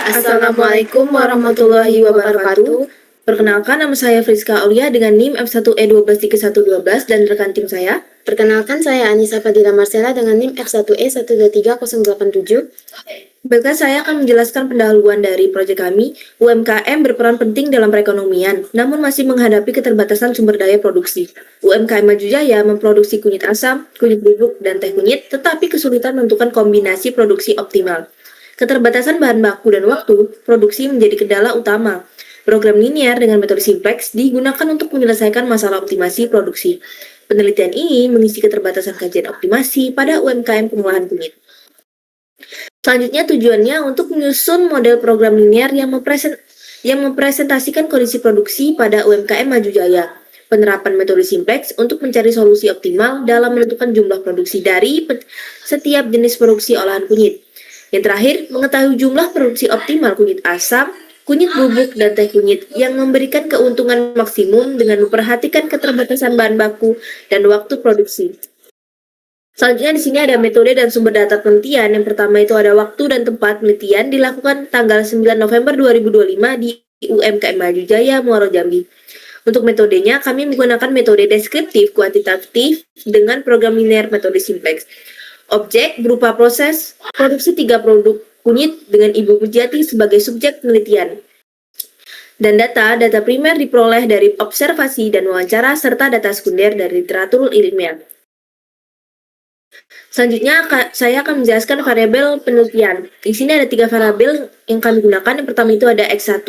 Assalamualaikum warahmatullahi wabarakatuh. Perkenalkan, nama saya Friska Aulia dengan NIM F1E123112 dan rekan tim saya. Perkenalkan, saya Anissa Fadila Marcella dengan NIM F1E123087. Baiklah, saya akan menjelaskan pendahuluan dari proyek kami. UMKM berperan penting dalam perekonomian, namun masih menghadapi keterbatasan sumber daya produksi. UMKM Maju Jaya memproduksi kunyit asam, kunyit bubuk, dan teh kunyit, tetapi kesulitan menentukan kombinasi produksi optimal. Keterbatasan bahan baku dan waktu produksi menjadi kendala utama. Program linear dengan metode simplex digunakan untuk menyelesaikan masalah optimasi produksi. Penelitian ini mengisi keterbatasan kajian optimasi pada UMKM pengolahan kunyit. Selanjutnya tujuannya untuk menyusun model program linear yang mempresentasikan kondisi produksi pada UMKM Maju Jaya. Penerapan metode simplex untuk mencari solusi optimal dalam menentukan jumlah produksi dari setiap jenis produksi olahan kunyit. Yang terakhir, mengetahui jumlah produksi optimal kunyit asam, kunyit bubuk, dan teh kunyit yang memberikan keuntungan maksimum dengan memperhatikan keterbatasan bahan baku dan waktu produksi. Selanjutnya di sini ada metode dan sumber data penelitian. Yang pertama itu ada waktu dan tempat penelitian dilakukan tanggal 9 November 2025 di UMKM Maju Jaya, Muaro Jambi. Untuk metodenya, kami menggunakan metode deskriptif kuantitatif dengan program linear metode simplex. Objek berupa proses produksi 3 produk kunyit dengan Ibu Pujiati sebagai subjek penelitian. Dan data primer diperoleh dari observasi dan wawancara serta data sekunder dari literatur ilmiah. Selanjutnya, saya akan menjelaskan variabel penelitian. Di sini ada 3 variabel yang kami gunakan. Yang pertama itu ada X1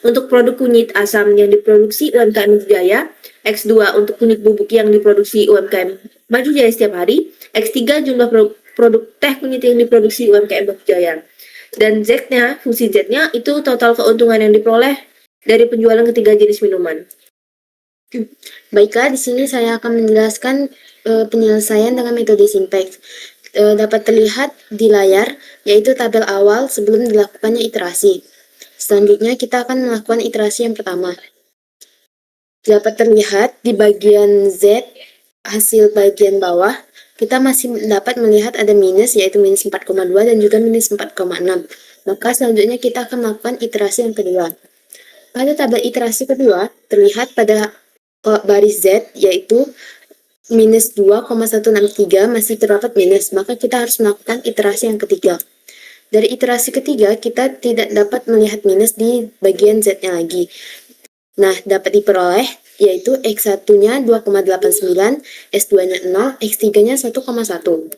untuk produk kunyit asam yang diproduksi UMKM Maju Jaya, X2 untuk kunyit bubuk yang diproduksi UMKM Maju Jaya setiap hari, X3 jumlah produk teh kunyit yang diproduksi UMKM Maju Jaya. Dan Z-nya, fungsi Z-nya itu total keuntungan yang diperoleh dari penjualan ketiga jenis minuman. Baiklah, di sini saya akan menjelaskan penyelesaian dengan metode simplex. Dapat terlihat di layar, yaitu tabel awal sebelum dilakukannya iterasi. Selanjutnya, kita akan melakukan iterasi yang pertama. Dapat terlihat di bagian Z, hasil bagian bawah, kita masih dapat melihat ada minus, yaitu minus 4,2 dan juga minus 4,6. Maka selanjutnya kita akan melakukan iterasi yang kedua. Pada tabel iterasi kedua, terlihat pada baris Z, yaitu minus 2,163 masih terdapat minus, maka kita harus melakukan iterasi yang ketiga. Dari iterasi ketiga, kita tidak dapat melihat minus di bagian Z-nya lagi. Nah, dapat diperoleh yaitu X1-nya 2,89, S2-nya 0, X3-nya 1,1.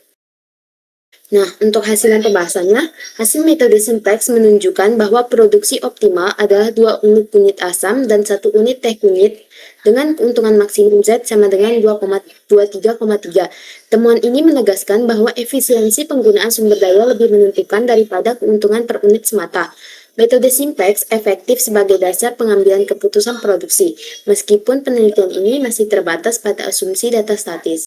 Nah, untuk hasilan pembahasannya, hasil metode simplex menunjukkan bahwa produksi optimal adalah 2 unit kunyit asam dan 1 unit teh kunyit dengan keuntungan maksimum Z sama dengan 2,23,3. Temuan ini menegaskan bahwa efisiensi penggunaan sumber daya lebih menentukan daripada keuntungan per unit semata. Metode simplex efektif sebagai dasar pengambilan keputusan produksi, meskipun penelitian ini masih terbatas pada asumsi data statis.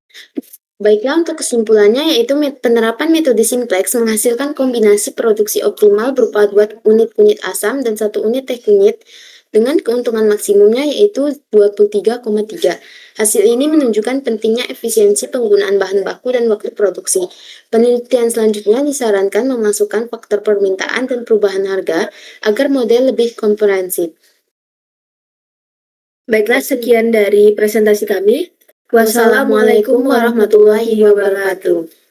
Baiklah, untuk kesimpulannya yaitu penerapan metode simplex menghasilkan kombinasi produksi optimal berupa 2 unit kunyit asam dan 1 unit teh kunyit dengan keuntungan maksimumnya yaitu 23,3. Hasil ini menunjukkan pentingnya efisiensi penggunaan bahan baku dan waktu produksi. Penelitian selanjutnya disarankan memasukkan faktor permintaan dan perubahan harga agar model lebih komprehensif. Baiklah, sekian dari presentasi kami. Wassalamualaikum warahmatullahi wabarakatuh.